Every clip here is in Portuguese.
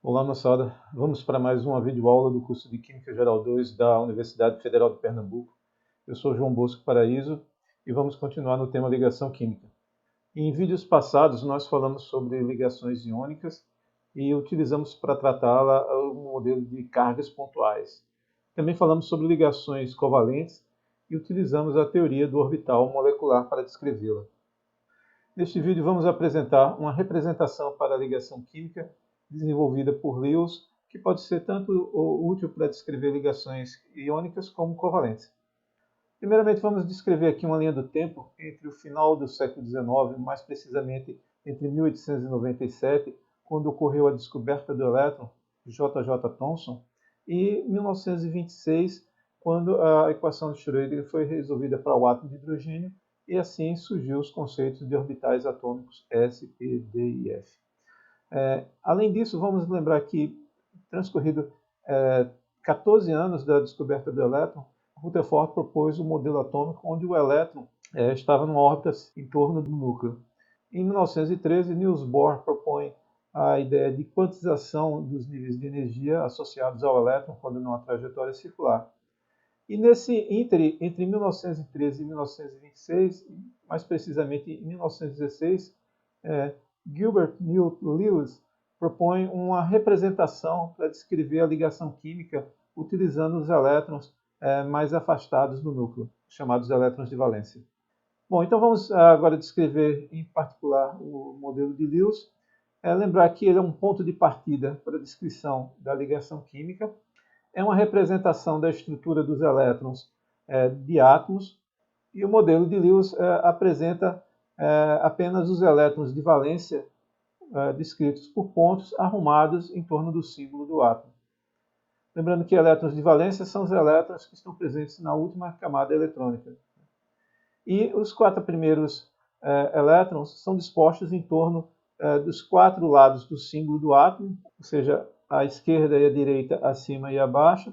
Olá, moçada. Vamos para mais uma videoaula do curso de Química Geral 2 da Universidade Federal de Pernambuco. Eu sou João Bosco Paraíso e vamos continuar no tema ligação química. Em vídeos passados nós falamos sobre ligações iônicas e utilizamos para tratá-la o modelo de cargas pontuais. Também falamos sobre ligações covalentes e utilizamos a teoria do orbital molecular para descrevê-la. Neste vídeo vamos apresentar uma representação para a ligação química desenvolvida por Lewis, que pode ser tanto útil para descrever ligações iônicas como covalentes. Primeiramente vamos descrever aqui uma linha do tempo entre o final do século XIX, mais precisamente entre 1897, quando ocorreu a descoberta do elétron, J. J. Thomson, e 1926, quando a equação de Schrödinger foi resolvida para o átomo de hidrogênio, e assim surgiu os conceitos de orbitais atômicos S, P, D e F. Além disso, vamos lembrar que, transcorrido 14 anos da descoberta do elétron, Rutherford propôs um modelo atômico onde o elétron estava numa órbita em torno do núcleo. Em 1913, Niels Bohr propõe a ideia de quantização dos níveis de energia associados ao elétron quando numa trajetória circular. E nesse entre 1913 e 1926, mais precisamente em 1916, Gilbert Newton Lewis propõe uma representação para descrever a ligação química utilizando os elétrons mais afastados do núcleo, chamados elétrons de valência. Bom, então vamos agora descrever em particular o modelo de Lewis. Lembrar que ele é um ponto de partida para a descrição da ligação química. É uma representação da estrutura dos elétrons de átomos, e o modelo de Lewis apresenta apenas os elétrons de valência descritos por pontos arrumados em torno do símbolo do átomo. Lembrando que elétrons de valência são os elétrons que estão presentes na última camada eletrônica. E os 4 primeiros elétrons são dispostos em torno dos 4 lados do símbolo do átomo, ou seja, à esquerda e à direita, acima e abaixo.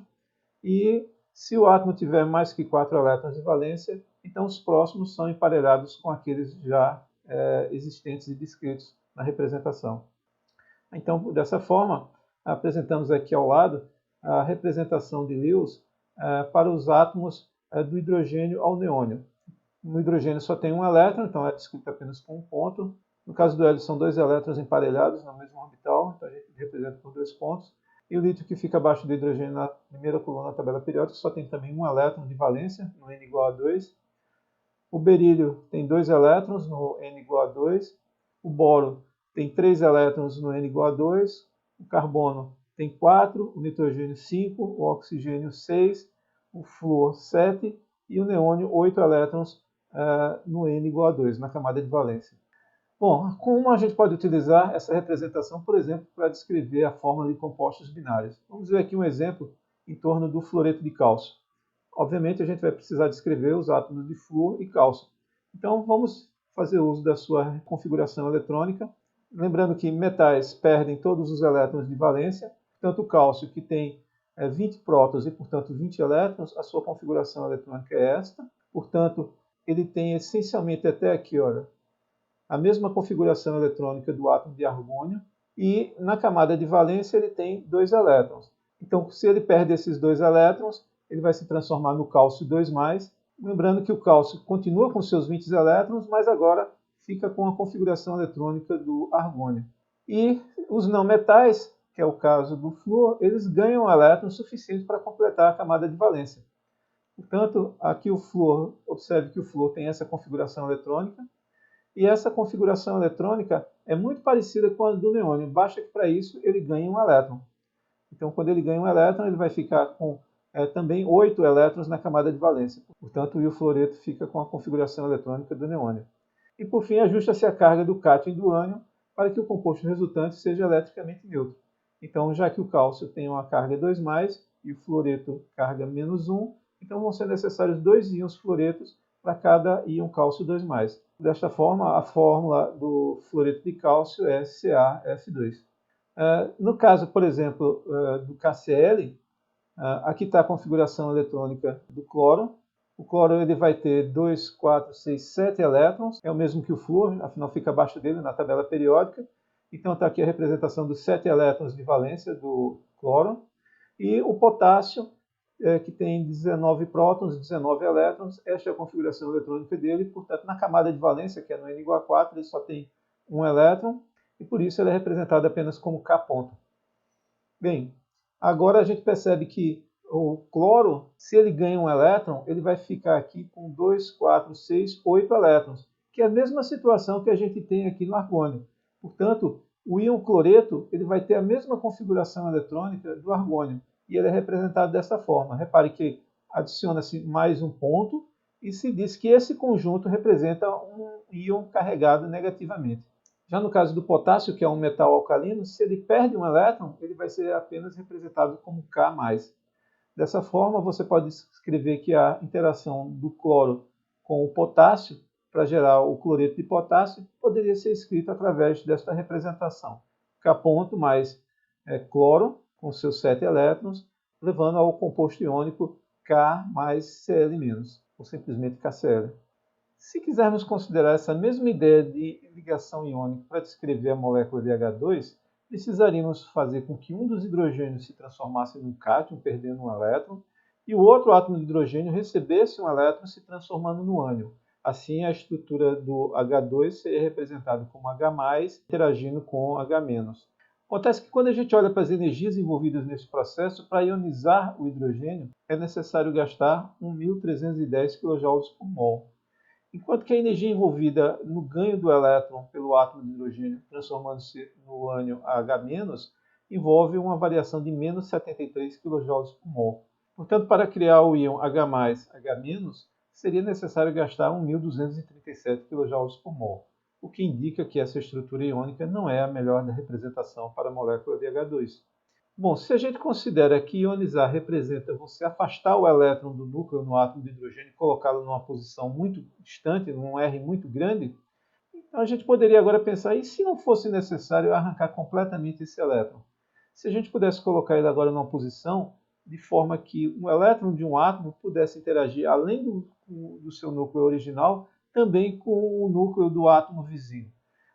E se o átomo tiver mais que 4 elétrons de valência, então os próximos são emparelhados com aqueles já existentes e descritos na representação. Então, dessa forma, apresentamos aqui ao lado a representação de Lewis para os átomos do hidrogênio ao neônio. No hidrogênio só tem um elétron, então é descrito apenas com um ponto. No caso do hélio, são 2 elétrons emparelhados na mesma orbital, então a gente representa por 2 pontos. E o lítio, que fica abaixo do hidrogênio na primeira coluna da tabela periódica, só tem também um elétron de valência, no N igual a 2. O berílio tem 2 elétrons no N igual a 2. O boro tem 3 elétrons no N igual a 2. O carbono tem 4. O nitrogênio 5. O oxigênio 6. O flúor 7. E o neônio 8 elétrons no N igual a 2, na camada de valência. Bom, como a gente pode utilizar essa representação, por exemplo, para descrever a fórmula de compostos binários? Vamos ver aqui um exemplo em torno do fluoreto de cálcio. Obviamente, a gente vai precisar descrever os átomos de flúor e cálcio. Então, vamos fazer uso da sua configuração eletrônica. Lembrando que metais perdem todos os elétrons de valência. Portanto, o cálcio, que tem 20 prótons e, portanto, 20 elétrons, a sua configuração eletrônica é esta. Portanto, ele tem essencialmente até aqui, olha, a mesma configuração eletrônica do átomo de argônio, e na camada de valência ele tem 2 elétrons. Então, se ele perde esses 2 elétrons, ele vai se transformar no cálcio 2+, lembrando que o cálcio continua com seus 20 elétrons, mas agora fica com a configuração eletrônica do argônio. E os não metais, que é o caso do flúor, eles ganham elétrons suficientes para completar a camada de valência. Portanto, aqui o flúor, observe que o flúor tem essa configuração eletrônica, e essa configuração eletrônica é muito parecida com a do neônio, basta que para isso ele ganhe um elétron. Então, quando ele ganha um elétron, ele vai ficar com também 8 elétrons na camada de valência. Portanto, o fluoreto fica com a configuração eletrônica do neônio. E, por fim, ajusta-se a carga do cátion e do ânion para que o composto resultante seja eletricamente neutro. Então, já que o cálcio tem uma carga 2+, e o fluoreto carga -1, então vão ser necessários 2 íons fluoretos para cada íon cálcio 2+. Desta forma, a fórmula do fluoreto de cálcio é CaF2. No caso, por exemplo, do KCl, aqui está a configuração eletrônica do cloro. O cloro ele vai ter 2, 4, 6, 7 elétrons, é o mesmo que o flúor, afinal fica abaixo dele na tabela periódica. Então está aqui a representação dos 7 elétrons de valência do cloro. E o potássio, que tem 19 prótons, 19 elétrons, esta é a configuração eletrônica dele. Portanto, na camada de valência, que é no N igual a 4, ele só tem um elétron, e por isso ele é representado apenas como K ponto. Bem, agora a gente percebe que o cloro, se ele ganha um elétron, ele vai ficar aqui com 2, 4, 6, 8 elétrons, que é a mesma situação que a gente tem aqui no argônio. Portanto, o íon cloreto ele vai ter a mesma configuração eletrônica do argônio, e ele é representado dessa forma. Repare que adiciona-se mais um ponto, e se diz que esse conjunto representa um íon carregado negativamente. Já no caso do potássio, que é um metal alcalino, se ele perde um elétron, ele vai ser apenas representado como K+. Dessa forma, você pode escrever que a interação do cloro com o potássio, para gerar o cloreto de potássio, poderia ser escrita através desta representação. K ponto mais cloro, com seus 7 elétrons, levando ao composto iônico K mais Cl-, ou simplesmente KCl. Se quisermos considerar essa mesma ideia de ligação iônica para descrever a molécula de H2, precisaríamos fazer com que um dos hidrogênios se transformasse num cátion, perdendo um elétron, e o outro átomo de hidrogênio recebesse um elétron, se transformando no ânion. Assim, a estrutura do H2 seria representada como H+, interagindo com H-. Acontece que quando a gente olha para as energias envolvidas nesse processo, para ionizar o hidrogênio, é necessário gastar 1.310 kJ por mol. Enquanto que a energia envolvida no ganho do elétron pelo átomo de hidrogênio, transformando-se no ânion H-, envolve uma variação de menos 73 kJ por mol. Portanto, para criar o íon H+, H-, seria necessário gastar 1.237 kJ por mol, o que indica que essa estrutura iônica não é a melhor da representação para a molécula de H2. Bom, se a gente considera que ionizar representa você afastar o elétron do núcleo no átomo de hidrogênio e colocá-lo numa posição muito distante, num R muito grande, então a gente poderia agora pensar, e se não fosse necessário arrancar completamente esse elétron? Se a gente pudesse colocar ele agora numa posição de forma que um elétron de um átomo pudesse interagir, além do seu núcleo original, também com o núcleo do átomo vizinho.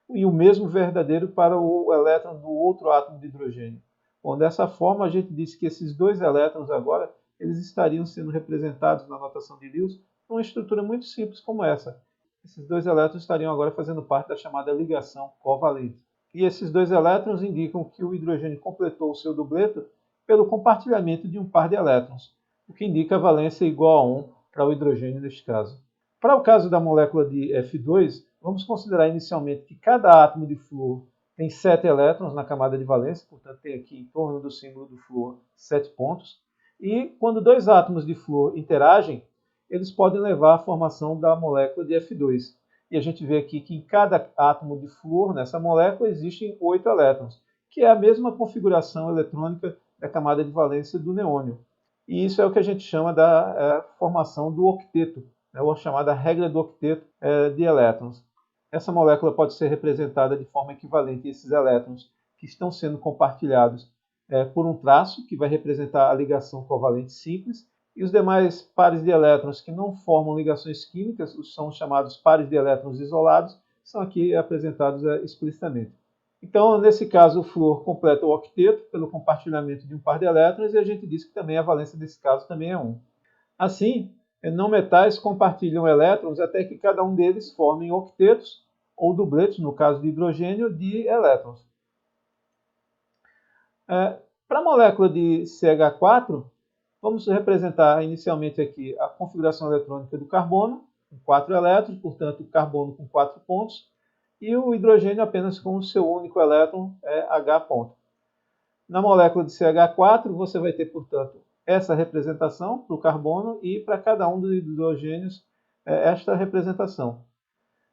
E o mesmo verdadeiro para o elétron do outro átomo de hidrogênio. Bom, dessa forma, a gente diz que esses dois elétrons agora eles estariam sendo representados na notação de Lewis por uma estrutura muito simples como essa. Esses dois elétrons estariam agora fazendo parte da chamada ligação covalente. E esses dois elétrons indicam que o hidrogênio completou o seu dubleto pelo compartilhamento de um par de elétrons, o que indica a valência igual a 1 para o hidrogênio neste caso. Para o caso da molécula de F2, vamos considerar inicialmente que cada átomo de flúor tem 7 elétrons na camada de valência, portanto tem aqui em torno do símbolo do flúor 7 pontos. E quando dois átomos de flúor interagem, eles podem levar à formação da molécula de F2. E a gente vê aqui que em cada átomo de flúor, nessa molécula, existem 8 elétrons, que é a mesma configuração eletrônica da camada de valência do neônio. E isso é o que a gente chama da formação do octeto, ou a chamada regra do octeto de elétrons. Essa molécula pode ser representada de forma equivalente a esses elétrons que estão sendo compartilhados por um traço, que vai representar a ligação covalente simples, e os demais pares de elétrons que não formam ligações químicas, são chamados pares de elétrons isolados, são aqui apresentados explicitamente. Então, nesse caso, o flúor completa o octeto pelo compartilhamento de um par de elétrons, e a gente diz que também a valência desse caso também é 1. Assim, não metais compartilham elétrons até que cada um deles forme octetos ou dubletos, no caso de hidrogênio, de elétrons. Para a molécula de CH4, vamos representar inicialmente aqui a configuração eletrônica do carbono, com 4 elétrons, portanto, carbono com 4 pontos, e o hidrogênio apenas com o seu único elétron, H ponto. Na molécula de CH4, você vai ter, portanto, essa representação para o carbono e para cada um dos hidrogênios esta representação.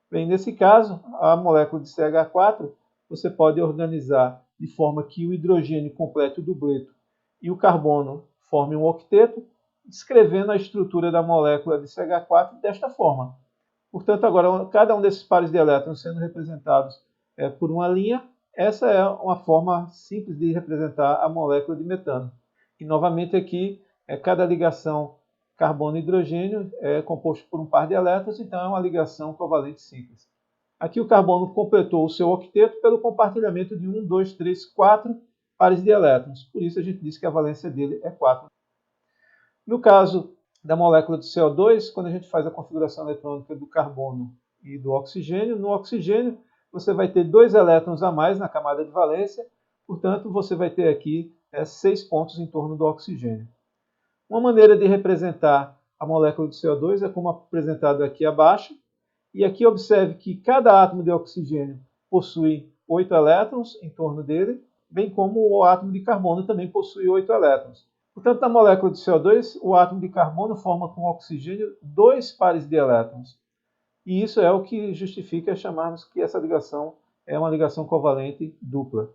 Bem, nesse caso, a molécula de CH4 você pode organizar de forma que o hidrogênio complete o dubleto e o carbono forme um octeto, descrevendo a estrutura da molécula de CH4 desta forma. Portanto, agora, cada um desses pares de elétrons sendo representados por uma linha, essa é uma forma simples de representar a molécula de metano. E, novamente, aqui, cada ligação carbono-hidrogênio é composto por um par de elétrons, então é uma ligação covalente simples. Aqui o carbono completou o seu octeto pelo compartilhamento de 1, 2, 3, 4 pares de elétrons. Por isso a gente diz que a valência dele é 4. No caso da molécula de CO2, quando a gente faz a configuração eletrônica do carbono e do oxigênio, no oxigênio você vai ter 2 elétrons a mais na camada de valência, portanto você vai ter aqui 6 pontos em torno do oxigênio. Uma maneira de representar a molécula de CO2 é como apresentado aqui abaixo, e aqui observe que cada átomo de oxigênio possui 8 elétrons em torno dele, bem como o átomo de carbono também possui 8 elétrons. Portanto, na molécula de CO2, o átomo de carbono forma com o oxigênio 2 pares de elétrons. E isso é o que justifica chamarmos que essa ligação é uma ligação covalente dupla.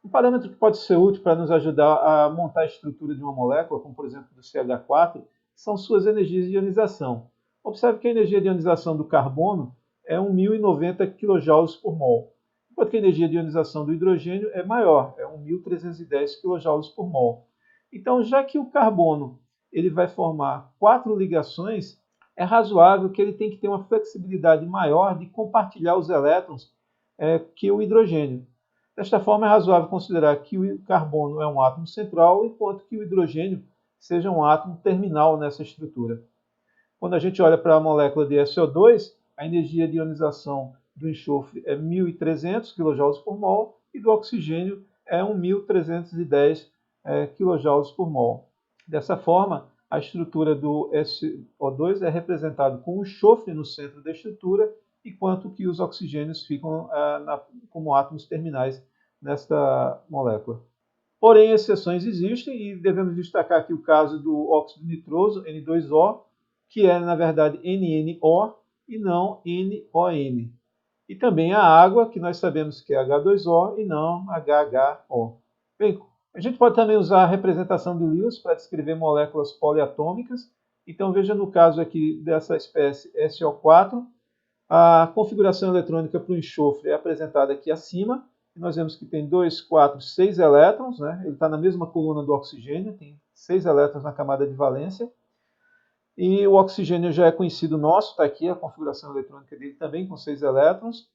Um parâmetro que pode ser útil para nos ajudar a montar a estrutura de uma molécula, como por exemplo do CH4, são suas energias de ionização. Observe que a energia de ionização do carbono é 1090 kJ por mol, enquanto que a energia de ionização do hidrogênio é maior, é 1310 kJ por mol. Então, já que o carbono ele vai formar 4 ligações, é razoável que ele tem que ter uma flexibilidade maior de compartilhar os elétrons que o hidrogênio. Desta forma, é razoável considerar que o carbono é um átomo central, enquanto que o hidrogênio seja um átomo terminal nessa estrutura. Quando a gente olha para a molécula de SO2, a energia de ionização do enxofre é 1.300 kJ por mol e do oxigênio é 1.310 kJ por mol. Dessa forma, a estrutura do SO2 é representada com o enxofre no centro da estrutura, enquanto que os oxigênios ficam como átomos terminais nesta molécula. Porém, exceções existem e devemos destacar aqui o caso do óxido nitroso, N2O, que é, na verdade, NNO e não NON. E também a água, que nós sabemos que é H2O e não HHO. Bem, a gente pode também usar a representação de Lewis para descrever moléculas poliatômicas. Então, veja no caso aqui dessa espécie SO4, a configuração eletrônica para o enxofre é apresentada aqui acima. Nós vemos que tem 2, 4, 6 elétrons, né? Ele está na mesma coluna do oxigênio, tem 6 elétrons na camada de valência. E o oxigênio já é conhecido nosso, está aqui a configuração eletrônica dele também com 6 elétrons.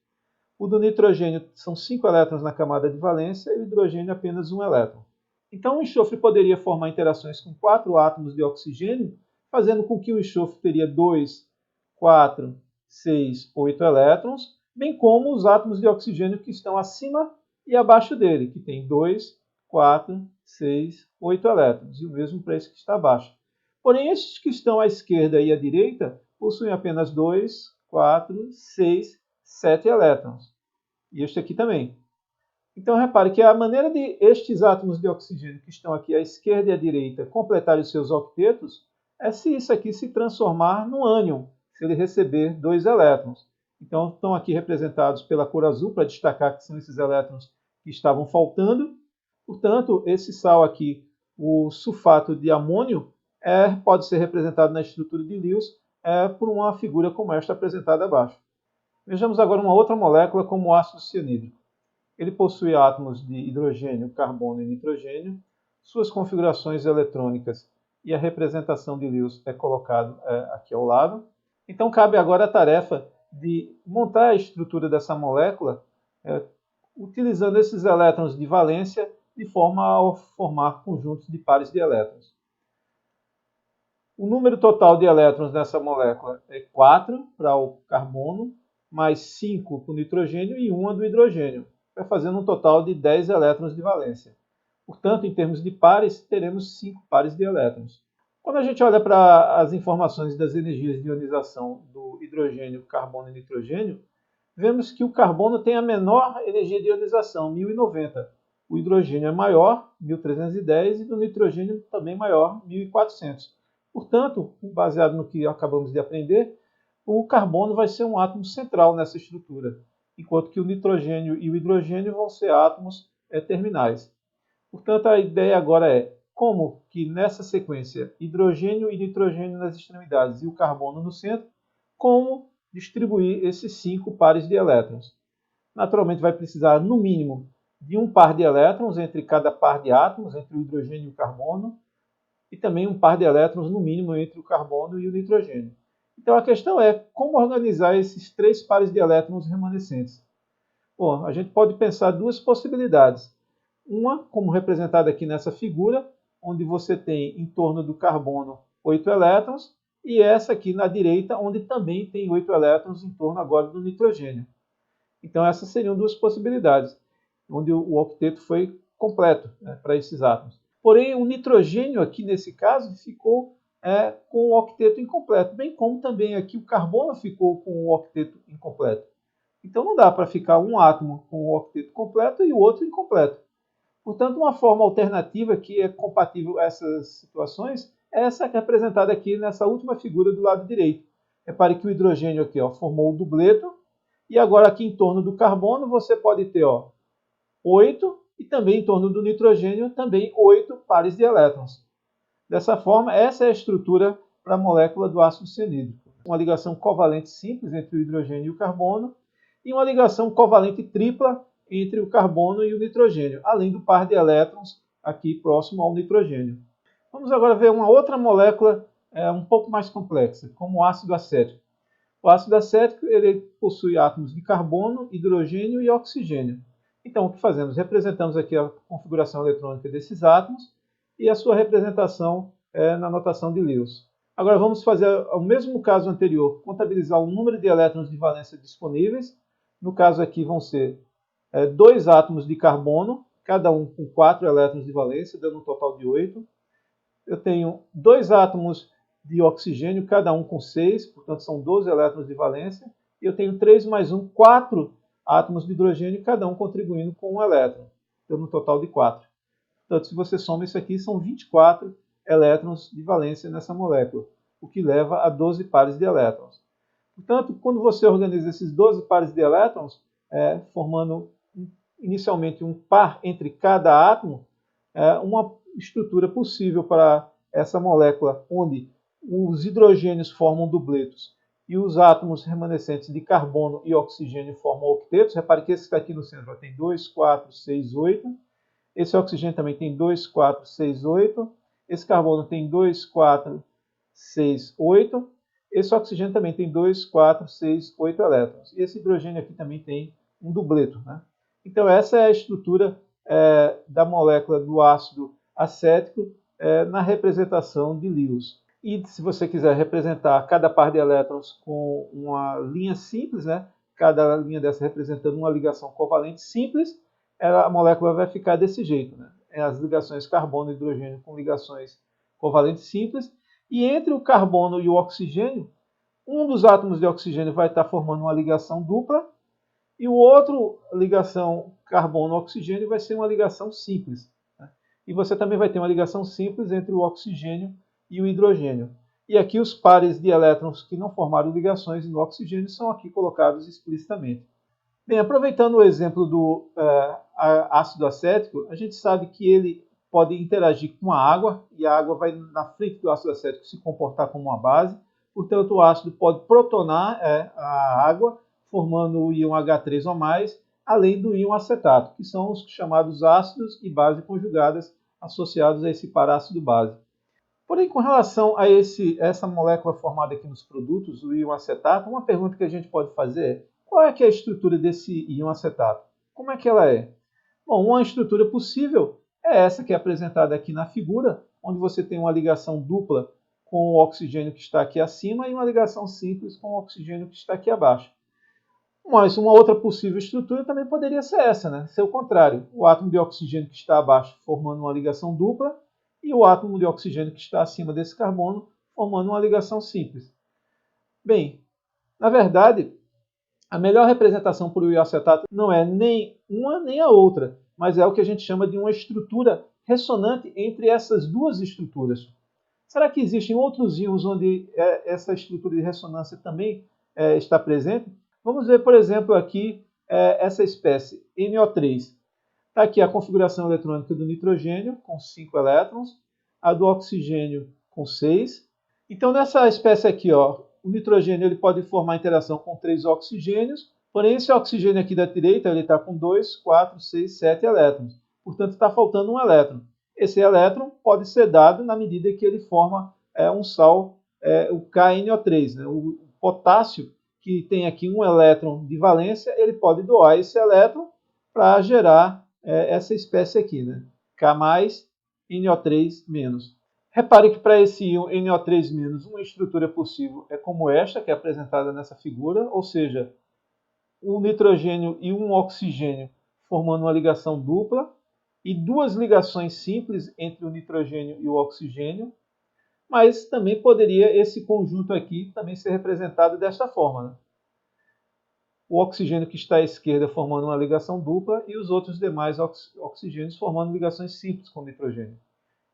O do nitrogênio são 5 elétrons na camada de valência e o hidrogênio apenas 1 elétron. Então o enxofre poderia formar interações com 4 átomos de oxigênio, fazendo com que o enxofre teria 2, 4, 6, 8 elétrons, bem como os átomos de oxigênio que estão acima e abaixo dele, que tem 2, 4, 6, 8 elétrons, e o mesmo para esse que está abaixo. Porém, estes que estão à esquerda e à direita possuem apenas 2, 4, 6, 7 elétrons. E este aqui também. Então, repare que a maneira de estes átomos de oxigênio que estão aqui à esquerda e à direita completarem os seus octetos é se isso aqui se transformar num ânion, se ele receber 2 elétrons. Então, estão aqui representados pela cor azul, para destacar que são esses elétrons que estavam faltando. Portanto, esse sal aqui, o sulfato de amônio, pode ser representado na estrutura de Lewis por uma figura como esta apresentada abaixo. Vejamos agora uma outra molécula como o ácido cianídrico. Ele possui átomos de hidrogênio, carbono e nitrogênio. Suas configurações eletrônicas e a representação de Lewis é colocado aqui ao lado. Então cabe agora a tarefa de montar a estrutura dessa molécula utilizando esses elétrons de valência de forma a formar conjuntos de pares de elétrons. O número total de elétrons nessa molécula é 4 para o carbono, mais 5 para o nitrogênio e 1 do hidrogênio, vai fazendo um total de 10 elétrons de valência. Portanto, em termos de pares, teremos 5 pares de elétrons. Quando a gente olha para as informações das energias de ionização do hidrogênio, carbono e nitrogênio, vemos que o carbono tem a menor energia de ionização, 1090. O hidrogênio é maior, 1310, e do nitrogênio também maior, 1400. Portanto, baseado no que acabamos de aprender, o carbono vai ser um átomo central nessa estrutura, enquanto que o nitrogênio e o hidrogênio vão ser átomos terminais. Portanto, a ideia agora é como que nessa sequência, hidrogênio e nitrogênio nas extremidades e o carbono no centro, como distribuir esses 5 pares de elétrons. Naturalmente, vai precisar, no mínimo, de um par de elétrons entre cada par de átomos, entre o hidrogênio e o carbono, e também um par de elétrons, no mínimo, entre o carbono e o nitrogênio. Então a questão é como organizar esses 3 pares de elétrons remanescentes. Bom, a gente pode pensar duas possibilidades. Uma, como representada aqui nessa figura, onde você tem em torno do carbono 8 elétrons, e essa aqui na direita, onde também tem 8 elétrons em torno agora do nitrogênio. Então essas seriam duas possibilidades, onde o octeto foi completo, né, para esses átomos. Porém, o nitrogênio aqui nesse caso ficou com o octeto incompleto, bem como também aqui o carbono ficou com o octeto incompleto. Então não dá para ficar um átomo com o octeto completo e o outro incompleto. Portanto, uma forma alternativa que é compatível a essas situações é essa que é apresentada aqui nessa última figura do lado direito. Repare que o hidrogênio aqui formou o dupleto, e agora aqui em torno do carbono você pode ter 8, e também em torno do nitrogênio também 8 pares de elétrons. Dessa forma, essa é a estrutura para a molécula do ácido cianídrico. Uma ligação covalente simples entre o hidrogênio e o carbono, e uma ligação covalente tripla entre o carbono e o nitrogênio, além do par de elétrons aqui próximo ao nitrogênio. Vamos agora ver uma outra molécula um pouco mais complexa, como o ácido acético. O ácido acético ele possui átomos de carbono, hidrogênio e oxigênio. Então, o que fazemos? Representamos aqui a configuração eletrônica desses átomos e a sua representação na notação de Lewis. Agora vamos fazer o mesmo caso anterior, contabilizar o número de elétrons de valência disponíveis. No caso aqui vão ser 2 átomos de carbono, cada um com 4 elétrons de valência, dando um total de 8. Eu tenho 2 átomos de oxigênio, cada um com 6, portanto são 12 elétrons de valência. E eu tenho 3 mais 1, 4 átomos de hidrogênio, cada um contribuindo com 1 elétron, dando um total de 4. Portanto, se você soma isso aqui, são 24 elétrons de valência nessa molécula, o que leva a 12 pares de elétrons. Portanto, quando você organiza esses 12 pares de elétrons, formando inicialmente um par entre cada átomo, uma estrutura possível para essa molécula, onde os hidrogênios formam dupletos e os átomos remanescentes de carbono e oxigênio formam octetos. Repare que esse que está aqui no centro tem 2, 4, 6, 8. Esse oxigênio também tem 2, 4, 6, 8. Esse carbono tem 2, 4, 6, 8. Esse oxigênio também tem 2, 4, 6, 8 elétrons. E esse hidrogênio aqui também tem um dupleto, né? Então essa é a estrutura da molécula do ácido acético na representação de Lewis. E se você quiser representar cada par de elétrons com uma linha simples, né? Cada linha dessa representando uma ligação covalente simples, a molécula vai ficar desse jeito, né? As ligações carbono e hidrogênio com ligações covalentes simples. E entre o carbono e o oxigênio, um dos átomos de oxigênio vai estar formando uma ligação dupla, e o outro ligação carbono-oxigênio vai ser uma ligação simples. Né? E você também vai ter uma ligação simples entre o oxigênio e o hidrogênio. E aqui os pares de elétrons que não formaram ligações no oxigênio são aqui colocados explicitamente. Bem, aproveitando o exemplo do ácido acético, a gente sabe que ele pode interagir com a água, e a água vai na frente do ácido acético se comportar como uma base. Portanto, o ácido pode protonar a água, formando o íon H3 ou mais, além do íon acetato, que são os chamados ácidos e base conjugadas associados a esse parácido-base. Porém, com relação a essa molécula formada aqui nos produtos, o íon acetato, uma pergunta que a gente pode fazer é: qual é que é a estrutura desse íon acetato? Como é que ela é? Bom, uma estrutura possível é essa que é apresentada aqui na figura, onde você tem uma ligação dupla com o oxigênio que está aqui acima e uma ligação simples com o oxigênio que está aqui abaixo. Mas uma outra possível estrutura também poderia ser essa, né? Ser o contrário. O átomo de oxigênio que está abaixo formando uma ligação dupla e o átomo de oxigênio que está acima desse carbono formando uma ligação simples. Bem, na verdade, a melhor representação para o íon acetato não é nem uma nem a outra, mas é o que a gente chama de uma estrutura ressonante entre essas duas estruturas. Será que existem outros íons onde essa estrutura de ressonância também está presente? Vamos ver, por exemplo, aqui essa espécie NO3. Está aqui a configuração eletrônica do nitrogênio, com 5 elétrons, a do oxigênio com 6. Então, nessa espécie aqui, o nitrogênio ele pode formar interação com 3 oxigênios, porém esse oxigênio aqui da direita está com 2, 4, 6, 7 elétrons. Portanto, está faltando um elétron. Esse elétron pode ser dado na medida que ele forma um sal o KNO3, né? O potássio, que tem aqui um elétron de valência, ele pode doar esse elétron para gerar essa espécie aqui, né? K+, NO3-. Repare que para esse íon NO3-, uma estrutura possível é como esta, que é apresentada nessa figura, ou seja, um nitrogênio e um oxigênio formando uma ligação dupla, e duas ligações simples entre o nitrogênio e o oxigênio, mas também poderia esse conjunto aqui também ser representado desta forma, né? O oxigênio que está à esquerda formando uma ligação dupla e os outros demais oxigênios formando ligações simples com o nitrogênio.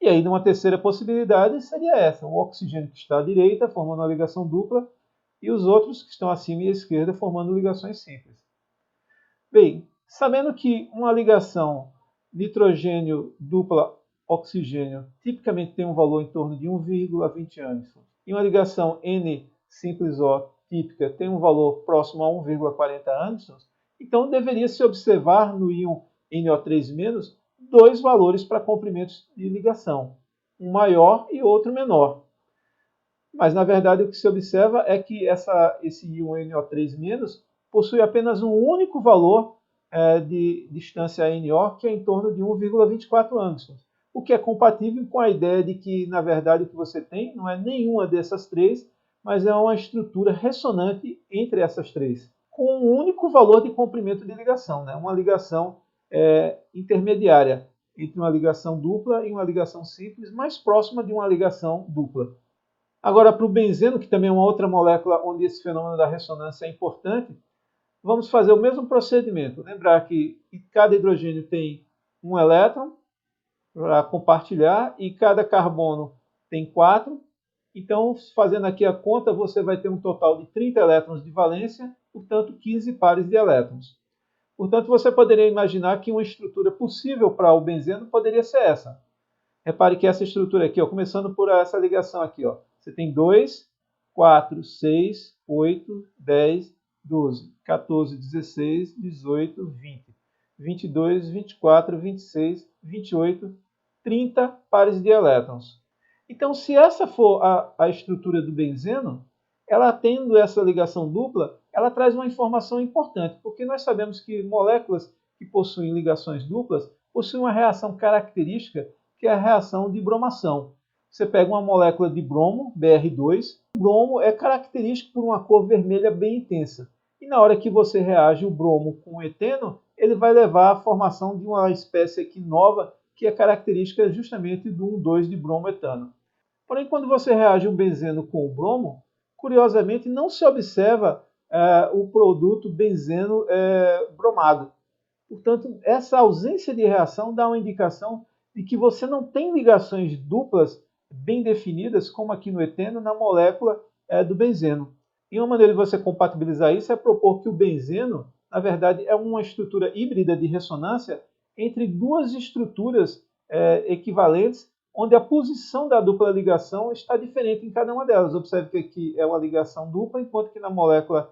E aí, numa terceira possibilidade, seria essa, o oxigênio que está à direita formando uma ligação dupla e os outros que estão acima e à esquerda formando ligações simples. Bem, sabendo que uma ligação nitrogênio dupla oxigênio tipicamente tem um valor em torno de 1,20 Angstrom, e uma ligação N simples O típica tem um valor próximo a 1,40 Angstroms, então deveria se observar no íon NO3- dois valores para comprimentos de ligação, um maior e outro menor. Mas na verdade o que se observa é que esse íon NO3- possui apenas um único valor de distância NO, que é em torno de 1,24 Angstroms, o que é compatível com a ideia de que, na verdade, o que você tem não é nenhuma dessas três, mas é uma estrutura ressonante entre essas três, com um único valor de comprimento de ligação, né? Uma ligação intermediária entre uma ligação dupla e uma ligação simples, mais próxima de uma ligação dupla. Agora, para o benzeno, que também é uma outra molécula onde esse fenômeno da ressonância é importante, vamos fazer o mesmo procedimento. Lembrar que cada hidrogênio tem um elétron para compartilhar e cada carbono tem 4. Então, fazendo aqui a conta, você vai ter um total de 30 elétrons de valência, portanto, 15 pares de elétrons. Portanto, você poderia imaginar que uma estrutura possível para o benzeno poderia ser essa. Repare que essa estrutura aqui, ó, começando por essa ligação aqui, ó, você tem 2, 4, 6, 8, 10, 12, 14, 16, 18, 20, 22, 24, 26, 28, 30 pares de elétrons. Então, se essa for a estrutura do benzeno, ela tendo essa ligação dupla, ela traz uma informação importante, porque nós sabemos que moléculas que possuem ligações duplas possuem uma reação característica, que é a reação de bromação. Você pega uma molécula de bromo, Br2, o bromo é característico por uma cor vermelha bem intensa. E na hora que você reage o bromo com o eteno, ele vai levar à formação de uma espécie aqui nova, que é característica justamente do 1,2 de bromoetano. Porém, quando você reage o benzeno com o bromo, curiosamente não se observa o produto benzeno bromado. Portanto, essa ausência de reação dá uma indicação de que você não tem ligações duplas bem definidas, como aqui no eteno, na molécula do benzeno. E uma maneira de você compatibilizar isso é propor que o benzeno, na verdade, é uma estrutura híbrida de ressonância entre duas estruturas equivalentes, onde a posição da dupla ligação está diferente em cada uma delas. Observe que aqui é uma ligação dupla, enquanto que na molécula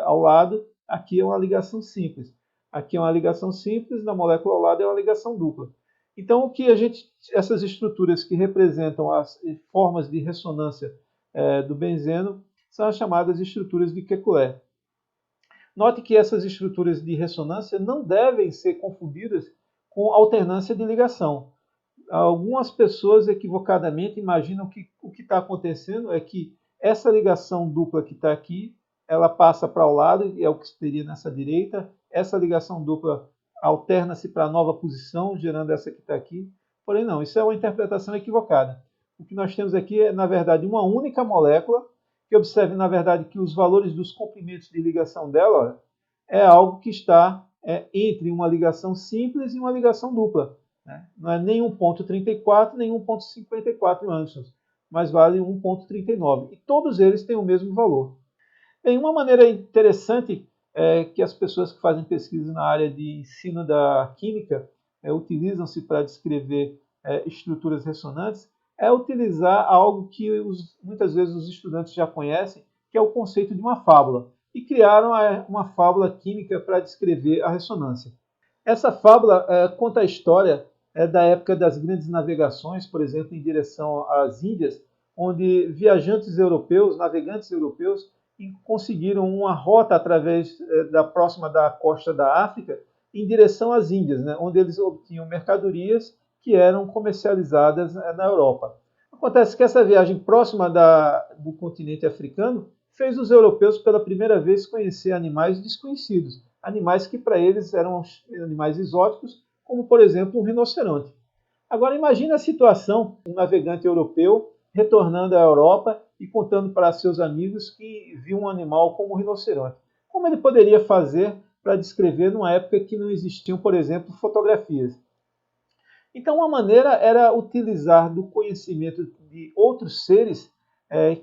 ao lado, aqui é uma ligação simples. Aqui é uma ligação simples, na molécula ao lado é uma ligação dupla. Então, o que essas estruturas que representam as formas de ressonância do benzeno são as chamadas estruturas de Kekulé. Note que essas estruturas de ressonância não devem ser confundidas com alternância de ligação. Algumas pessoas equivocadamente imaginam que o que está acontecendo é que essa ligação dupla que está aqui, ela passa para o lado, e é o que teria nessa direita. Essa ligação dupla alterna-se para a nova posição, gerando essa que está aqui. Porém, não, isso é uma interpretação equivocada. O que nós temos aqui é, na verdade, uma única molécula, que observe, na verdade, que os valores dos comprimentos de ligação dela é algo que está entre uma ligação simples e uma ligação dupla. Não é nem 1,34 nem 1,54 Angstroms, mas vale 1,39. E todos eles têm o mesmo valor. Tem uma maneira interessante que as pessoas que fazem pesquisa na área de ensino da química utilizam-se para descrever estruturas ressonantes, é utilizar algo que muitas vezes os estudantes já conhecem, que é o conceito de uma fábula. E criaram uma fábula química para descrever a ressonância. Essa fábula conta a história da época das grandes navegações, por exemplo, em direção às Índias, onde viajantes europeus, navegantes europeus, conseguiram uma rota através próxima da costa da África em direção às Índias, né, onde eles obtinham mercadorias que eram comercializadas na Europa. Acontece que essa viagem próxima do continente africano fez os europeus pela primeira vez conhecer animais desconhecidos, animais que para eles eram animais exóticos, como por exemplo um rinoceronte. Agora imagine a situação, um navegante europeu retornando à Europa e contando para seus amigos que viu um animal como um rinoceronte. Como ele poderia fazer para descrever numa época que não existiam, por exemplo, fotografias? Então, uma maneira era utilizar do conhecimento de outros seres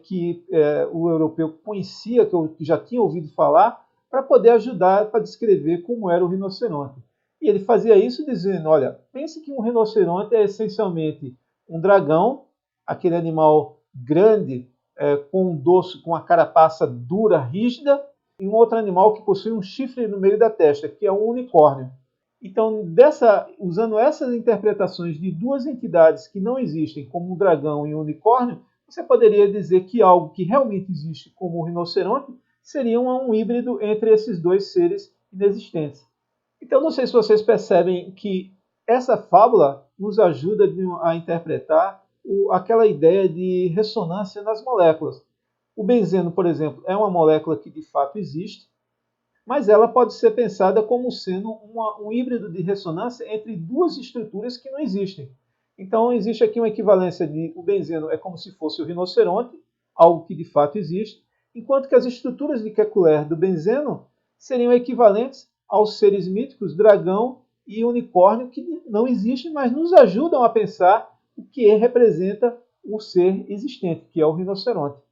que o europeu conhecia, que já tinha ouvido falar, para poder ajudar para descrever como era o rinoceronte. E ele fazia isso dizendo, olha, pense que um rinoceronte é essencialmente um dragão, aquele animal grande, com um dorso, com a carapaça dura, rígida, e um outro animal que possui um chifre no meio da testa, que é um unicórnio. Então, usando essas interpretações de duas entidades que não existem, como um dragão e um unicórnio, você poderia dizer que algo que realmente existe como um rinoceronte seria um híbrido entre esses dois seres inexistentes. Então, não sei se vocês percebem que essa fábula nos ajuda a interpretar aquela ideia de ressonância nas moléculas. O benzeno, por exemplo, é uma molécula que de fato existe, mas ela pode ser pensada como sendo um híbrido de ressonância entre duas estruturas que não existem. Então, existe aqui uma equivalência de o benzeno é como se fosse o rinoceronte, algo que de fato existe, enquanto que as estruturas de Kekulé do benzeno seriam equivalentes aos seres míticos dragão e unicórnio, que não existem, mas nos ajudam a pensar o que representa o ser existente, que é o rinoceronte.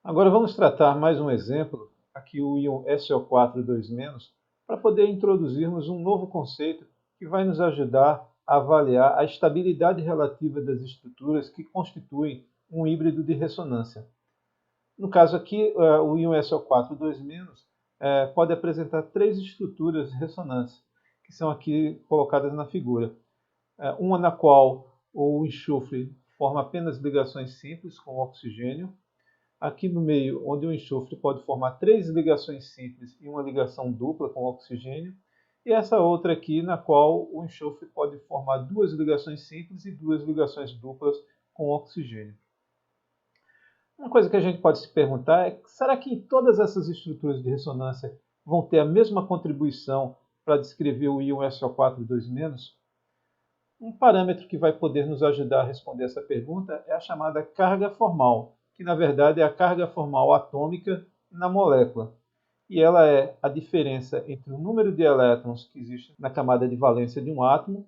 Agora vamos tratar mais um exemplo, aqui o íon SO4 2-, para poder introduzirmos um novo conceito que vai nos ajudar a avaliar a estabilidade relativa das estruturas que constituem um híbrido de ressonância. No caso aqui, o íon SO4 2- pode apresentar três estruturas de ressonância, que são aqui colocadas na figura. Uma na qual o enxofre forma apenas ligações simples com o oxigênio. Aqui no meio, onde o enxofre pode formar três ligações simples e uma ligação dupla com o oxigênio. E essa outra aqui, na qual o enxofre pode formar duas ligações simples e duas ligações duplas com o oxigênio. Uma coisa que a gente pode se perguntar é, será que todas essas estruturas de ressonância vão ter a mesma contribuição para descrever o íon SO4 2-? Um parâmetro que vai poder nos ajudar a responder essa pergunta é a chamada carga formal, que na verdade é a carga formal atômica na molécula. E ela é a diferença entre o número de elétrons que existe na camada de valência de um átomo,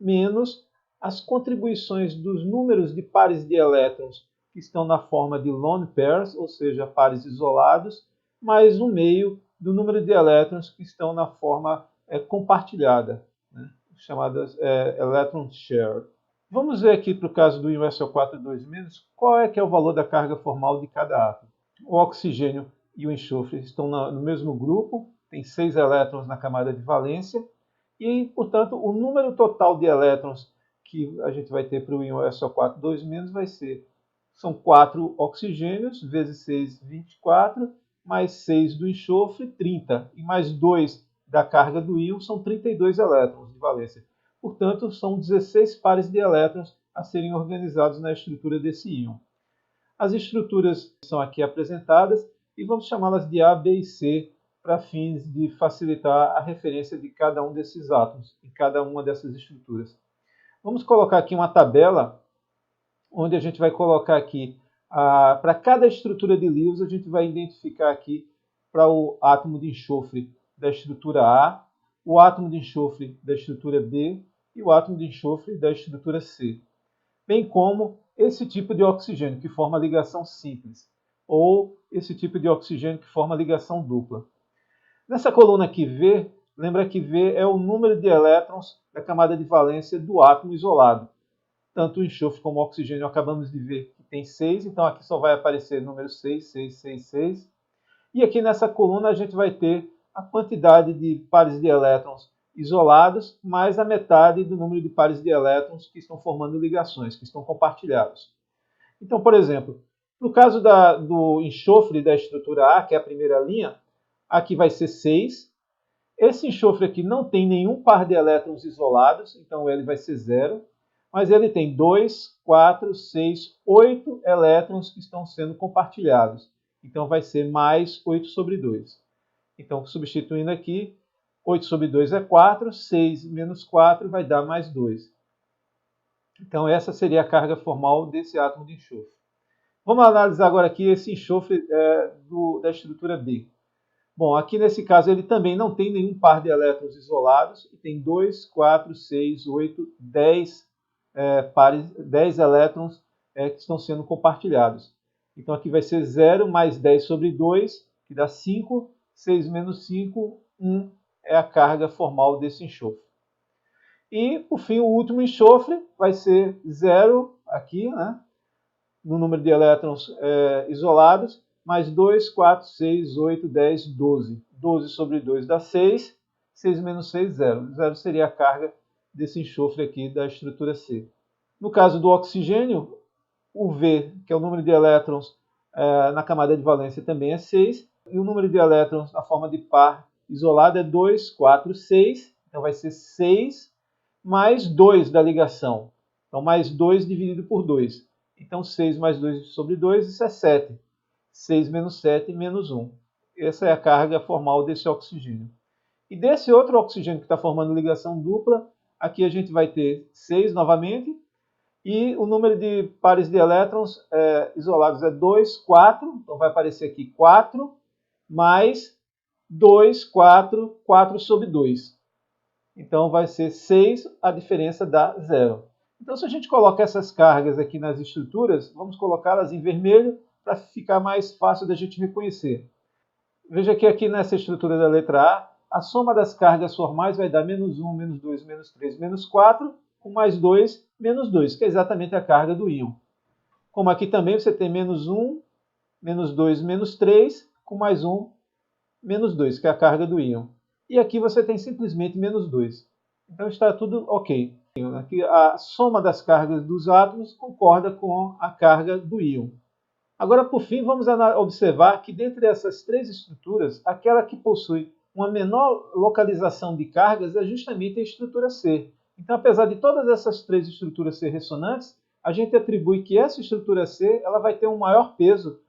menos as contribuições dos números de pares de elétrons que estão na forma de lone pairs, ou seja, pares isolados, mais um meio do número de elétrons que estão na forma compartilhada, né, chamadas electron share. Vamos ver aqui para o caso do íon SO4 2-, qual é que é o valor da carga formal de cada átomo. O oxigênio e o enxofre estão no mesmo grupo, tem 6 elétrons na camada de valência, e, portanto, o número total de elétrons que a gente vai ter para o íon SO4 2- são 4 oxigênios, vezes 6, 24, mais 6 do enxofre, 30, e mais 2 da carga do íon, são 32 elétrons de valência. Portanto, são 16 pares de elétrons a serem organizados na estrutura desse íon. As estruturas são aqui apresentadas e vamos chamá-las de A, B e C para fins de facilitar a referência de cada um desses átomos, em cada uma dessas estruturas. Vamos colocar aqui uma tabela onde a gente vai colocar aqui, para cada estrutura de Lewis, a gente vai identificar aqui para o átomo de enxofre da estrutura A, o átomo de enxofre da estrutura B e o átomo de enxofre da estrutura C, bem como esse tipo de oxigênio que forma ligação simples, ou esse tipo de oxigênio que forma ligação dupla. Nessa coluna aqui V, lembra que V é o número de elétrons da camada de valência do átomo isolado. Tanto o enxofre como o oxigênio acabamos de ver que tem 6, então aqui só vai aparecer número 6, 6, 6, 6. E aqui nessa coluna a gente vai ter a quantidade de pares de elétrons isolados, mais a metade do número de pares de elétrons que estão formando ligações, que estão compartilhados. Então, por exemplo, no caso do enxofre da estrutura A, que é a primeira linha, aqui vai ser 6. Esse enxofre aqui não tem nenhum par de elétrons isolados, então ele vai ser 0. Mas ele tem 2, 4, 6, 8 elétrons que estão sendo compartilhados. Então vai ser mais 8 sobre 2. Então, substituindo aqui, 8 sobre 2 é 4, 6 menos 4 vai dar mais 2. Então essa seria a carga formal desse átomo de enxofre. Vamos analisar agora aqui esse enxofre da estrutura B. Bom, aqui nesse caso ele também não tem nenhum par de elétrons isolados, e tem 2, 4, 6, 8, 10 10 elétrons que estão sendo compartilhados. Então aqui vai ser 0 mais 10 sobre 2, que dá 5, 6 menos 5, 1 é a carga formal desse enxofre. E, por fim, o último enxofre vai ser 0 aqui, né, no número de elétrons isolados, mais 2, 4, 6, 8, 10, 12. 12 sobre 2 dá 6, 6 menos 6, 0. 0 seria a carga desse enxofre aqui da estrutura C. No caso do oxigênio, o V, que é o número de elétrons na camada de valência, também é 6, e o número de elétrons na forma de par isolado é 2, 4, 6, então vai ser 6 mais 2 da ligação. Então, mais 2 dividido por 2. Então, 6 mais 2 sobre 2, isso é 7. 6 menos 7, menos 1. Essa é a carga formal desse oxigênio. E desse outro oxigênio que está formando ligação dupla, aqui a gente vai ter 6 novamente, e o número de pares de elétrons isolados é 2, 4, então vai aparecer aqui 4, mais 2, 4, 4 sobre 2. Então vai ser 6, a diferença dá 0. Então se a gente coloca essas cargas aqui nas estruturas, vamos colocá-las em vermelho para ficar mais fácil da gente reconhecer. Veja que aqui nessa estrutura da letra A soma das cargas formais vai dar menos 1, menos 2, menos 3, menos 4, com mais 2, menos 2, que é exatamente a carga do íon. Como aqui também você tem menos 1, menos 2, menos 3, com mais 1, menos 2, que é a carga do íon. E aqui você tem simplesmente menos 2. Então está tudo ok. Aqui a soma das cargas dos átomos concorda com a carga do íon. Agora, por fim, vamos observar que dentre essas três estruturas, aquela que possui uma menor localização de cargas é justamente a estrutura C. Então, apesar de todas essas três estruturas ser ressonantes, a gente atribui que essa estrutura C ela vai ter um maior peso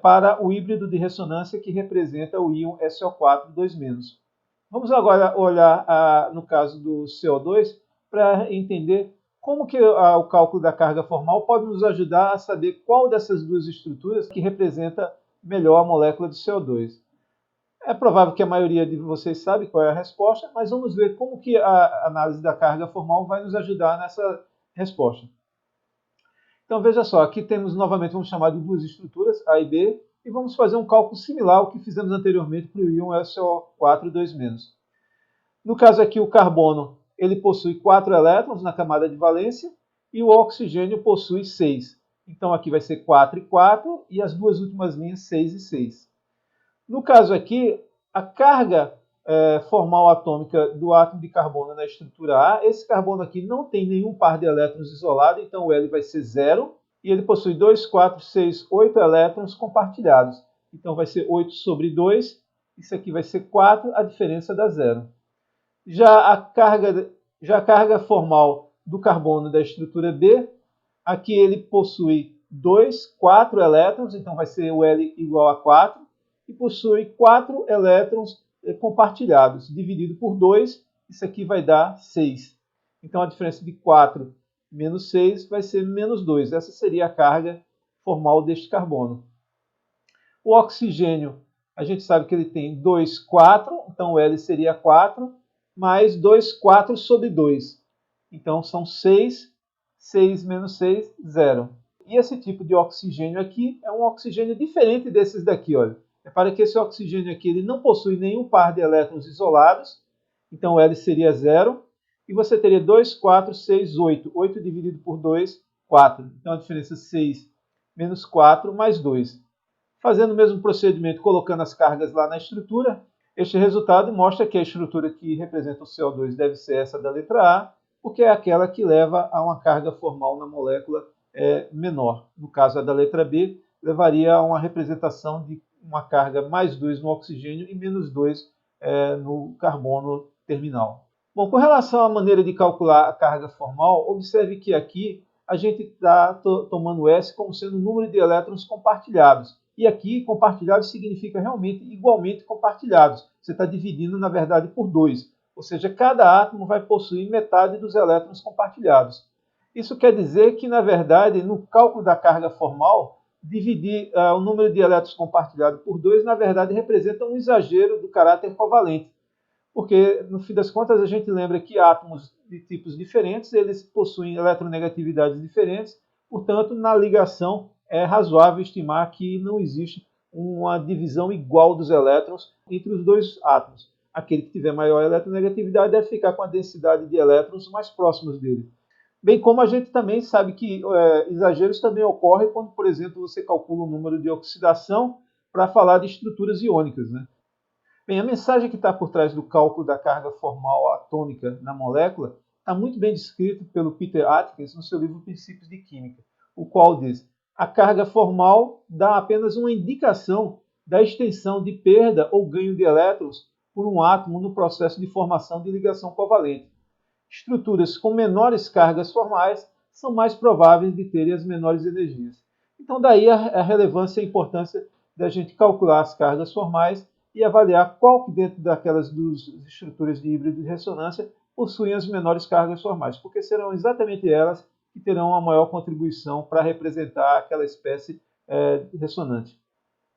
para o híbrido de ressonância que representa o íon SO4 2-. Vamos agora olhar no caso do CO2 para entender como que o cálculo da carga formal pode nos ajudar a saber qual dessas duas estruturas que representa melhor a molécula de CO2. É provável que a maioria de vocês sabe qual é a resposta, mas vamos ver como que a análise da carga formal vai nos ajudar nessa resposta. Então veja só, aqui temos novamente, vamos chamar de duas estruturas, A e B, e vamos fazer um cálculo similar ao que fizemos anteriormente para o íon SO4 2-. No caso aqui, o carbono ele possui 4 elétrons na camada de valência e o oxigênio possui 6. Então aqui vai ser 4 e 4 e as duas últimas linhas 6 e 6. No caso aqui, a carga formal atômica do átomo de carbono na estrutura A, esse carbono aqui não tem nenhum par de elétrons isolado, então o L vai ser 0 e ele possui 2, 4, 6, 8 elétrons compartilhados. Então vai ser 8 sobre 2, isso aqui vai ser 4, a diferença dá 0. Já a carga formal do carbono da estrutura B, aqui ele possui 2, 4 elétrons, então vai ser o L igual a 4, e possui 4 elétrons compartilhados, dividido por 2, isso aqui vai dar 6. Então a diferença de 4 menos 6 vai ser menos 2. Essa seria a carga formal deste carbono. O oxigênio, a gente sabe que ele tem 2, 4, então o L seria 4, mais 2, 4 sobre 2. Então são 6, 6 menos 6, 0. E esse tipo de oxigênio aqui é um oxigênio diferente desses daqui, olha. Repara que esse oxigênio aqui ele não possui nenhum par de elétrons isolados, então o L seria 0, e você teria 2, 4, 6, 8. 8 dividido por 2, 4. Então a diferença é 6 menos 4 mais 2. Fazendo o mesmo procedimento, colocando as cargas lá na estrutura, este resultado mostra que a estrutura que representa o CO2 deve ser essa da letra A, porque é aquela que leva a uma carga formal na molécula é menor. No caso da letra B, levaria a uma representação de uma carga mais 2 no oxigênio e menos 2 no carbono terminal. Bom, com relação à maneira de calcular a carga formal, observe que aqui a gente está tomando S como sendo o número de elétrons compartilhados. E aqui, compartilhados significa realmente igualmente compartilhados. Você está dividindo, na verdade, por 2. Ou seja, cada átomo vai possuir metade dos elétrons compartilhados. Isso quer dizer que, na verdade, no cálculo da carga formal, dividir o número de elétrons compartilhados por 2, na verdade, representa um exagero do caráter covalente. Porque, no fim das contas, a gente lembra que átomos de tipos diferentes, eles possuem eletronegatividades diferentes, portanto, na ligação é razoável estimar que não existe uma divisão igual dos elétrons entre os dois átomos. Aquele que tiver maior eletronegatividade deve ficar com a densidade de elétrons mais próximos dele. Bem como a gente também sabe que exageros também ocorrem quando, por exemplo, você calcula o número de oxidação para falar de estruturas iônicas, né? Bem, a mensagem que está por trás do cálculo da carga formal atômica na molécula está muito bem descrita pelo Peter Atkins no seu livro Princípios de Química, o qual diz: a carga formal dá apenas uma indicação da extensão de perda ou ganho de elétrons por um átomo no processo de formação de ligação covalente. Estruturas com menores cargas formais são mais prováveis de terem as menores energias. Então, daí a relevância e a importância da gente calcular as cargas formais e avaliar qual que dentro daquelas duas estruturas de híbrido de ressonância possuem as menores cargas formais, porque serão exatamente elas que terão a maior contribuição para representar aquela espécie ressonante.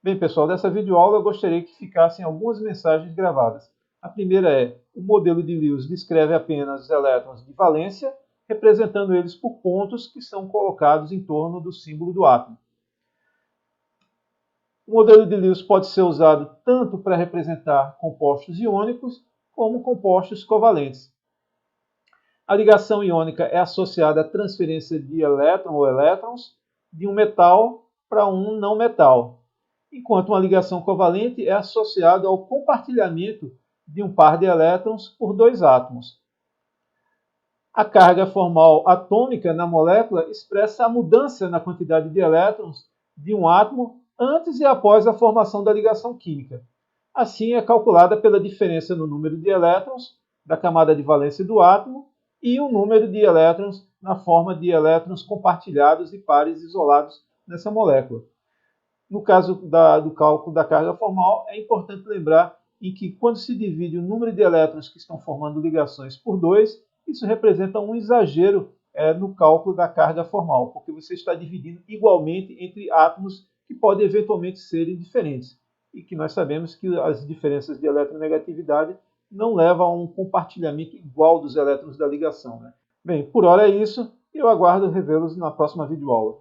Bem, pessoal, dessa videoaula eu gostaria que ficassem algumas mensagens gravadas. A primeira é: o modelo de Lewis descreve apenas os elétrons de valência, representando eles por pontos que são colocados em torno do símbolo do átomo. O modelo de Lewis pode ser usado tanto para representar compostos iônicos como compostos covalentes. A ligação iônica é associada à transferência de elétron ou elétrons de um metal para um não metal, enquanto uma ligação covalente é associada ao compartilhamento de um par de elétrons por dois átomos. A carga formal atômica na molécula expressa a mudança na quantidade de elétrons de um átomo antes e após a formação da ligação química. Assim, é calculada pela diferença no número de elétrons da camada de valência do átomo e o número de elétrons na forma de elétrons compartilhados e pares isolados nessa molécula. No caso do cálculo da carga formal, é importante lembrar em que quando se divide o número de elétrons que estão formando ligações por 2, isso representa um exagero no cálculo da carga formal, porque você está dividindo igualmente entre átomos que podem eventualmente serem diferentes. E que nós sabemos que as diferenças de eletronegatividade não levam a um compartilhamento igual dos elétrons da ligação, né? Bem, por hora é isso e eu aguardo revê-los na próxima videoaula.